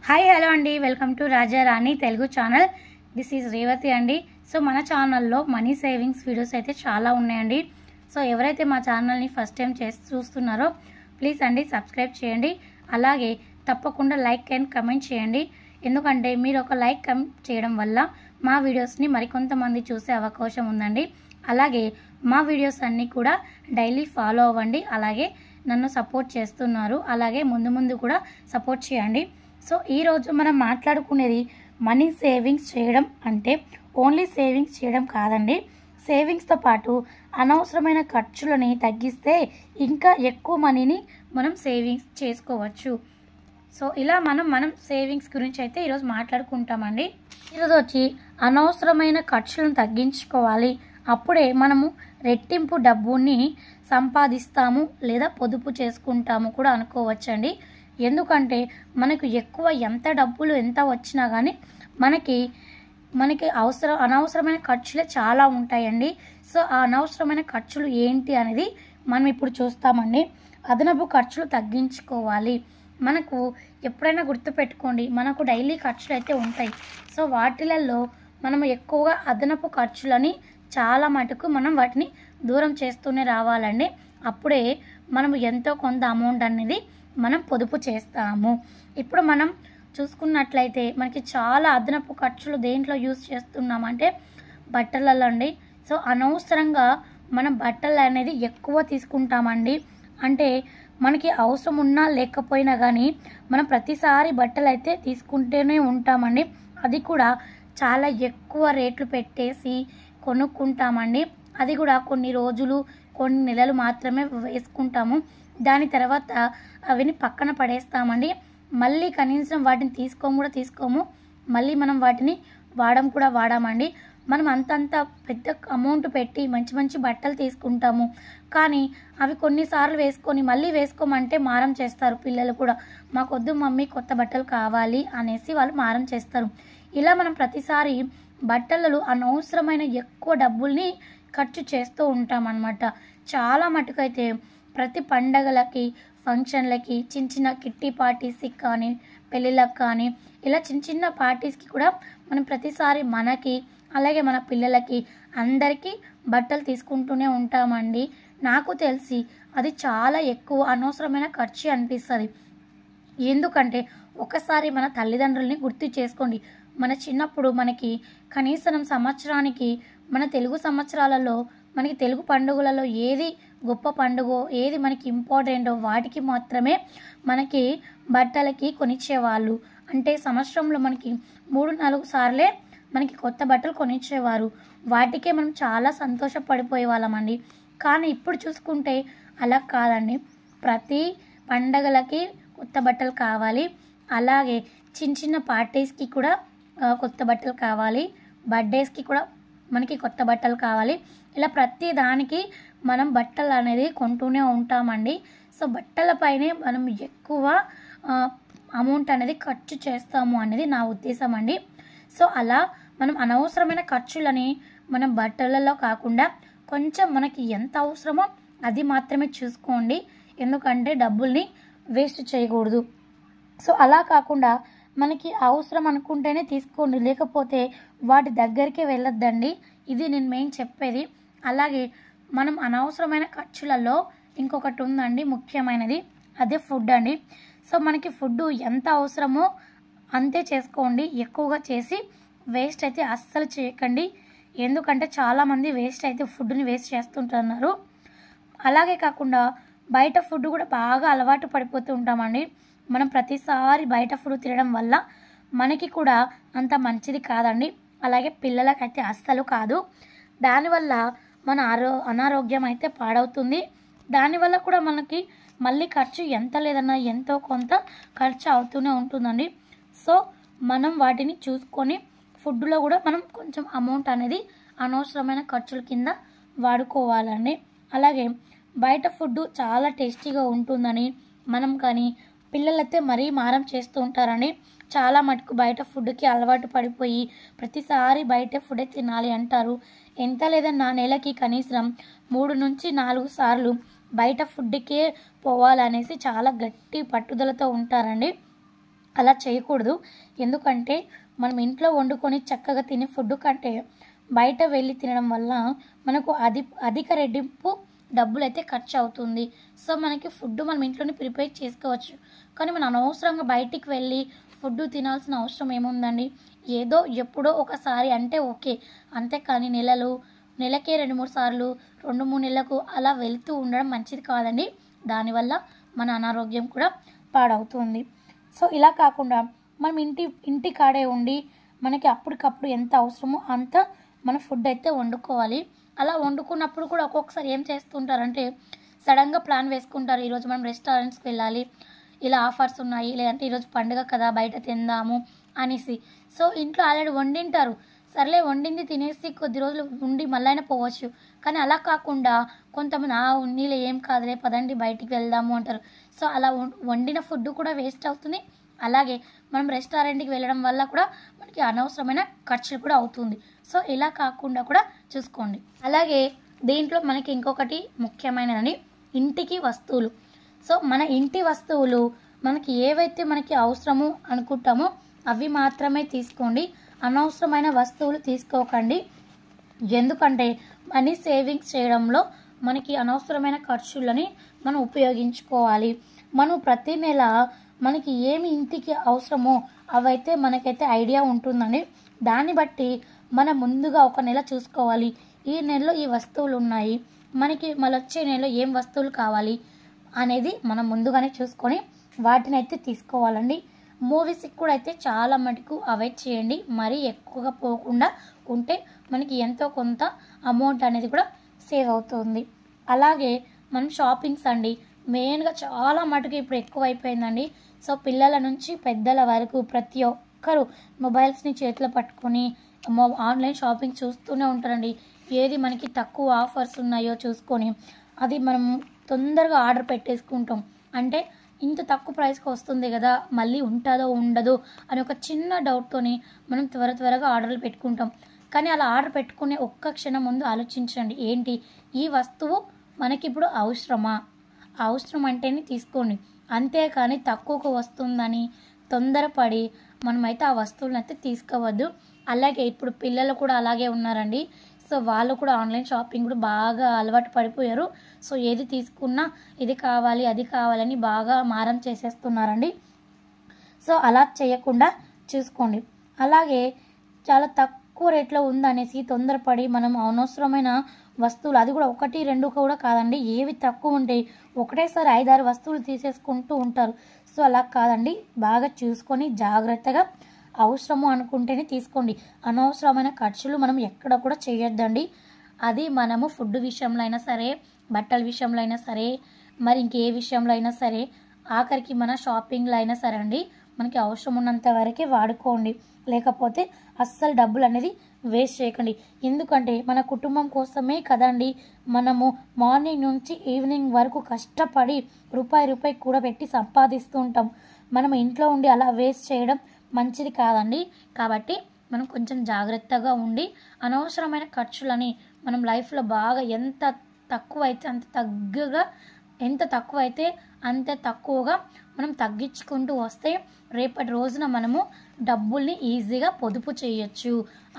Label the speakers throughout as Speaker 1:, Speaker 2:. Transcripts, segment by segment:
Speaker 1: Hi hello అండి, welcome to Raja Rani Telugu channel. This is Revathi అండి. So మన ఛానల్లో మనీ సేవింగ్స్ వీడియోస్ అయితే చాలా ఉన్నాయండి. సో ఎవరైతే మా ఛానల్ని ఫస్ట్ టైం చూస్తున్నారో ప్లీజ్ అండి సబ్స్క్రైబ్ చేయండి. అలాగే తప్పకుండా లైక్ అండ్ కమెంట్ చేయండి. ఎందుకంటే మీరు ఒక లైక్ కమెంట్ చేయడం వల్ల మా వీడియోస్ని మరికొంతమంది చూసే అవకాశం ఉందండి. అలాగే మా వీడియోస్ అన్నీ కూడా డైలీ ఫాలో అవ్వండి. అలాగే నన్ను సపోర్ట్ చేస్తున్నారు, అలాగే ముందు ముందు కూడా సపోర్ట్ చేయండి. సో ఈరోజు మనం మాట్లాడుకునేది మనీ సేవింగ్స్ చేయడం అంటే ఓన్లీ సేవింగ్స్ చేయడం కాదండి. సేవింగ్స్తో పాటు అనవసరమైన ఖర్చులని తగ్గిస్తే ఇంకా ఎక్కువ మనీని మనం సేవింగ్స్ చేసుకోవచ్చు. సో ఇలా మనం సేవింగ్స్ గురించి అయితే ఈరోజు మాట్లాడుకుంటామండి. ఈరోజు వచ్చి అనవసరమైన ఖర్చులను తగ్గించుకోవాలి, అప్పుడే మనము రెట్టింపు డబ్బుని సంపాదిస్తాము లేదా పొదుపు చేసుకుంటాము కూడా అనుకోవచ్చండి. ఎందుకంటే మనకు ఎక్కువ డబ్బులు ఎంత వచ్చినా కానీ మనకి అనవసరమైన ఖర్చులే చాలా ఉంటాయండి. సో ఆ అనవసరమైన ఖర్చులు ఏంటి అనేది మనం ఇప్పుడు చూస్తామండి. అదనపు ఖర్చులు తగ్గించుకోవాలి. మనకు ఎప్పుడైనా గుర్తుపెట్టుకోండి, మనకు డైలీ ఖర్చులు అయితే ఉంటాయి. సో వాటిలలో మనం ఎక్కువగా అదనపు ఖర్చులని చాలా మటుకు మనం వాటిని దూరం చేస్తూనే రావాలండి. అప్పుడే మనం ఎంతో కొంత అమౌంట్ అనేది మనం పొదుపు చేస్తాము. ఇప్పుడు మనం చూసుకున్నట్లయితే మనకి చాలా అదనపు ఖర్చులు దేంట్లో యూజ్ చేస్తున్నామంటే బట్టలలో అండి. సో అనవసరంగా మనం బట్టలు అనేది ఎక్కువ తీసుకుంటామండి. అంటే మనకి అవసరం ఉన్నా లేకపోయినా కానీ మనం ప్రతిసారి బట్టలు అయితే తీసుకుంటూనే ఉంటామండి. అది కూడా చాలా ఎక్కువ రేట్లు పెట్టేసి కొనుక్కుంటామండి. అది కూడా కొన్ని రోజులు కొన్ని నెలలు మాత్రమే వేసుకుంటాము. దాని తర్వాత అవిని పక్కన పడేస్తామండి. మళ్ళీ కనీసం వాటిని తీసుకోము. మళ్ళీ మనం వాటిని వాడమండి. మనం అంతంత పెద్ద అమౌంట్ పెట్టి మంచి బట్టలు తీసుకుంటాము, కానీ అవి కొన్నిసార్లు వేసుకొని మళ్ళీ వేసుకోమంటే మారం చేస్తారు పిల్లలు కూడా. మాకొద్దు మమ్మీ, కొత్త బట్టలు కావాలి అనేసి వాళ్ళు మారం చేస్తారు. ఇలా మనం ప్రతిసారి బట్టలలో అనవసరమైన ఎక్కువ డబ్బుల్ని ఖర్చు చేస్తూ ఉంటామన్నమాట. చాలా మటుకైతే ప్రతి పండగలకి, ఫంక్షన్లకి, చిన్న కిట్టి పార్టీస్కి కానీ, పెళ్ళిళ్ళకి కానీ, ఇలా చిన్న పార్టీస్కి కూడా మనం ప్రతిసారి మనకి అలాగే మన పిల్లలకి అందరికీ బట్టలు తీసుకుంటూనే ఉంటామండి. నాకు తెలిసి అది చాలా ఎక్కువ అనవసరమైన ఖర్చు అనిపిస్తుంది. ఎందుకంటే ఒకసారి మన తల్లిదండ్రుల్ని గుర్తు చేసుకోండి. మన చిన్నప్పుడు మనకి కనీసం సంవత్సరానికి మన తెలుగు సంవత్సరాలలో మనకి తెలుగు పండుగలలో ఏది గొప్ప పండుగో, ఏది మనకి ఇంపార్టెంటో వాటికి మాత్రమే మనకి బట్టలకి కొనిచ్చేవాళ్ళు. అంటే సంవత్సరంలో మనకి 3-4 సార్లే మనకి కొత్త బట్టలు కొనిచ్చేవారు. వాటికే మనం చాలా సంతోషపడిపోయే వాళ్ళమండి. కానీ ఇప్పుడు చూసుకుంటే అలా కాదండి. ప్రతి పండగలకి కొత్త బట్టలు కావాలి. అలాగే చిన్న పార్టీస్కి కూడా కొత్త బట్టలు కావాలి. బర్త్డేస్కి కూడా మనకి కొత్త బట్టలు కావాలి. ఇలా ప్రతి దానికి మనం బట్టలు అనేది కొంటూనే ఉంటామండి. సో బట్టలపైనే మనం ఎక్కువ అమౌంట్ అనేది ఖర్చు చేస్తాము అనేది నా ఉద్దేశం అండి. సో అలా మనం అనవసరమైన ఖర్చులని మనం బట్టలలో కాకుండా కొంచెం మనకి ఎంత అవసరమో అది మాత్రమే చూసుకోండి. ఎందుకంటే డబ్బుల్ని వేస్ట్ చేయకూడదు. సో అలా కాకుండా మనకి అవసరం అనుకుంటేనే తీసుకోండి, లేకపోతే వాటి దగ్గరికి వెళ్ళొద్దండి. ఇది నేను మెయిన్ చెప్పేది. అలాగే మనం అనవసరమైన ఖర్చులలో ఇంకొకటి ఉందండి, ముఖ్యమైనది. అదే ఫుడ్ అండి. సో మనకి ఫుడ్ ఎంత అవసరమో అంతే చేసుకోండి. ఎక్కువగా చేసి వేస్ట్ అయితే అస్సలు చేయకండి. ఎందుకంటే చాలామంది ఫుడ్ని వేస్ట్ చేస్తుంటున్నారు. అలాగే కాకుండా బయట ఫుడ్ కూడా బాగా అలవాటు పడిపోతూ ఉంటామండి. మనం ప్రతిసారి బయట ఫుడ్ తినడం వల్ల మనకి కూడా అంత మంచిది కాదండి. అలాగే పిల్లలకైతే అస్సలు కాదు. దానివల్ల మన అనారోగ్యం అయితే పాడవుతుంది. దానివల్ల కూడా మనకి మళ్ళీ ఖర్చు ఎంత లేదన్నా ఎంతో కొంత ఖర్చు అవుతూనే ఉంటుందండి. సో మనం వాటిని చూసుకొని ఫుడ్లో కూడా మనం కొంచెం అమౌంట్ అనేది అనవసరమైన ఖర్చుల కింద వాడుకోవాలండి. అలాగే బయట ఫుడ్ చాలా టేస్టీగా ఉంటుందని మనం కానీ పిల్లలైతే మరీ మారం చేస్తూ ఉంటారండి. చాలా మటుకు బయట ఫుడ్కి అలవాటు పడిపోయి ప్రతిసారి బయట ఫుడే తినాలి అంటారు. ఎంత లేదన్నా నెలకి కనీసం 3-4 సార్లు బయట ఫుడ్కే పోవాలనేసి చాలా గట్టి పట్టుదలతో ఉంటారండి. అలా చేయకూడదు. ఎందుకంటే మనం ఇంట్లో వండుకొని చక్కగా తినే ఫుడ్ కంటే బయట వెళ్ళి తినడం వల్ల మనకు అధిక రెట్టింపు డబ్బులు అయితే ఖర్చు అవుతుంది. సో మనకి ఫుడ్ మనం ఇంట్లోనే ప్రిపేర్ చేసుకోవచ్చు. కానీ మనం అనవసరంగా బయటికి వెళ్ళి ఫుడ్ తినాల్సిన అవసరం ఏముందండి? ఏదో ఎప్పుడో ఒకసారి అంటే ఓకే, అంతేకాని నెలకే 2-3 సార్లు 2-3 నెలలకు అలా వెళ్తూ ఉండడం మంచిది కాదండి. దానివల్ల మన అనారోగ్యం కూడా పాడవుతుంది. సో ఇలా కాకుండా మనం ఇంటి కాడే ఉండి మనకి అప్పటికప్పుడు ఎంత అవసరమో అంత మన ఫుడ్ అయితే వండుకోవాలి. అలా వండుకున్నప్పుడు కూడా ఒక్కొక్కసారి ఏం చేస్తుంటారంటే సడన్గా ప్లాన్ వేసుకుంటారు, ఈరోజు మనం రెస్టారెంట్స్కి వెళ్ళాలి, ఇలా ఆఫర్స్ ఉన్నాయి, లేదంటే ఈరోజు పండుగ కదా బయట తిందాము అనేసి. సో ఇంట్లో ఆల్రెడీ వండింటారు, సర్లే వండింది తినేసి కొద్ది రోజులు ఉండి మళ్ళీ పోవచ్చు. కానీ అలా కాకుండా కొంతమంది ఉన్నీలే ఏం కాదులే పదండి బయటికి వెళ్దాము అంటారు. సో అలా వండిన ఫుడ్ కూడా వేస్ట్ అవుతుంది. అలాగే మనం రెస్టారెంట్కి వెళ్ళడం వల్ల కూడా మనకి అనవసరమైన ఖర్చులు కూడా అవుతుంది. సో ఇలా కాకుండా కూడా చూసుకోండి. అలాగే దీంట్లో మనకి ఇంకొకటి ముఖ్యమైనదండి, ఇంటికి వస్తువులు. సో మన ఇంటి వస్తువులు మనకి ఏవైతే మనకి అవసరము అనుకుంటామో అవి మాత్రమే తీసుకోండి. అనవసరమైన వస్తువులు తీసుకోకండి. ఎందుకంటే మనీ సేవింగ్స్ చేయడంలో మనకి అనవసరమైన ఖర్చులని మనం ఉపయోగించుకోవాలి. మనం ప్రతి నెల మనకి ఏమి ఇంటికి అవసరమో అవైతే మనకైతే ఐడియా ఉంటుందండి. దాన్ని బట్టి మనం ముందుగా ఒక నెల చూసుకోవాలి, ఈ నెలలో ఈ వస్తువులు ఉన్నాయి, మనకి మళ్ళీ వచ్చే నెలలో ఏం వస్తువులు కావాలి అనేది మనం ముందుగానే చూసుకొని వాటిని అయితే తీసుకోవాలండి. మూవీస్కి కూడా అయితే చాలా మటుకు అవాయిడ్ చేయండి. మరీ ఎక్కువగా పోకుండా ఉంటే మనకి ఎంతో కొంత అమౌంట్ అనేది కూడా సేవ్ అవుతుంది. అలాగే మనం షాపింగ్స్ అండి, మెయిన్గా చాలా మటుకు ఇప్పుడు ఎక్కువ అయిపోయిందండి. సో పిల్లల నుంచి పెద్దల వరకు ప్రతి ఒక్కరు మొబైల్స్ని చేతిలో పట్టుకొని ఆన్లైన్ షాపింగ్ చూస్తూనే ఉంటారండి. ఏది మనకి తక్కువ ఆఫర్స్ ఉన్నాయో చూసుకొని అది మనం తొందరగా ఆర్డర్ పెట్టేసుకుంటాం. అంటే ఇంత తక్కువ ప్రైస్కి వస్తుంది కదా, మళ్ళీ ఉంటుందో ఉండదో అని ఒక చిన్న డౌట్తోని మనం త్వరగా ఆర్డర్లు పెట్టుకుంటాం. కానీ అలా ఆర్డర్ పెట్టుకునే ఒక్క క్షణం ముందు ఆలోచించండి, ఏంటి ఈ వస్తువు మనకి ఇప్పుడు అవసరమా? అవసరం అంటేనే తీసుకోండి. అంతేకాని తక్కువకు వస్తుందని తొందరపడి మనమైతే ఆ వస్తువులను అయితే తీసుకోవద్దు. అలాగే ఇప్పుడు పిల్లలు కూడా అలాగే ఉన్నారండి. సో వాళ్ళు కూడా ఆన్లైన్ షాపింగ్ కూడా బాగా అలవాటు పడిపోయారు. సో ఏది తీసుకున్నా ఇది కావాలి అది కావాలని బాగా మారం చేసేస్తున్నారండి. సో అలా చేయకుండా చూసుకోండి. అలాగే చాలా తక్కువ రేట్లో ఉందనేసి తొందరపడి మనం అనవసరమైన వస్తువులు, అది కూడా 1-2 కూడా కాదండి, ఏవి తక్కువ ఉంటాయి ఒకటేసారి 5-6 వస్తువులు తీసేసుకుంటూ ఉంటారు. సో అలా కాదండి, బాగా చూసుకొని జాగ్రత్తగా అవసరము అనుకుంటేనే తీసుకోండి. అనవసరమైన ఖర్చులు మనం ఎక్కడ కూడా చేయొద్దండి. అది మనము ఫుడ్ విషయంలో అయినా సరే, బట్టల విషయంలో అయినా సరే, మరి ఇంకే విషయంలో అయినా సరే, ఆఖరికి మన షాపింగ్లో అయినా సరే అండి, మనకి అవసరం ఉన్నంత వరకే వాడుకోండి. లేకపోతే అస్సలు డబ్బులు అనేది వేస్ట్ చేయకండి. ఎందుకంటే మన కుటుంబం కోసమే కదండి మనము మార్నింగ్ నుంచి ఈవినింగ్ వరకు కష్టపడి రూపాయి కూడా పెట్టి సంపాదిస్తూ ఉంటాం. మనం ఇంట్లో ఉండి అలా వేస్ట్ చేయడం మంచిది కాదండి. కాబట్టి మనం కొంచెం జాగ్రత్తగా ఉండి అనవసరమైన ఖర్చులని మనం లైఫ్లో బాగా ఎంత తక్కువైతే అంత తక్కువగా మనం తగ్గించుకుంటూ వస్తే రేపటి రోజున మనము డబ్బుల్ని ఈజీగా పొదుపు చేయొచ్చు.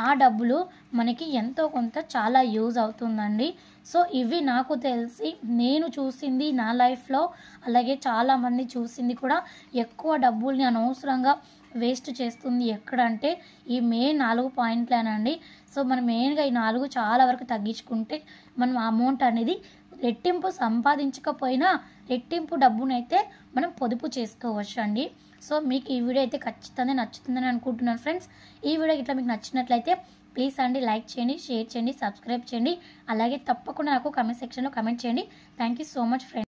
Speaker 1: ఆ డబ్బులు మనకి ఎంతో కొంత చాలా యూజ్ అవుతుందండి. సో ఇవి నాకు తెలిసి నేను చూసింది నా లైఫ్లో, అలాగే చాలామంది చూసింది కూడా. ఎక్కువ డబ్బుల్ని అనవసరంగా వేస్ట్ చేస్తుంది ఎక్కడంటే ఈ మెయిన్ 4 పాయింట్లేనండి. సో మనం మెయిన్గా ఈ 4 చాలా వరకు తగ్గించుకుంటే మనం అమౌంట్ అనేది రెట్టింపు సంపాదించకపోయినా రెట్టింపు డబ్బునైతే మనం పొదుపు చేసుకోవచ్చు అండి. సో మీకు ఈ వీడియో అయితే ఖచ్చితంగా నచ్చుతుందని అనుకుంటున్నాను ఫ్రెండ్స్. ఈ వీడియో ఇట్లా మీకు నచ్చినట్లయితే ప్లీజ్ అండి లైక్ చేయండి, షేర్ చేయండి, సబ్స్క్రైబ్ చేయండి. అలాగే తప్పకుండా నాకు కామెంట్ సెక్షన్లో కామెంట్ చేయండి. Thank you so much friends.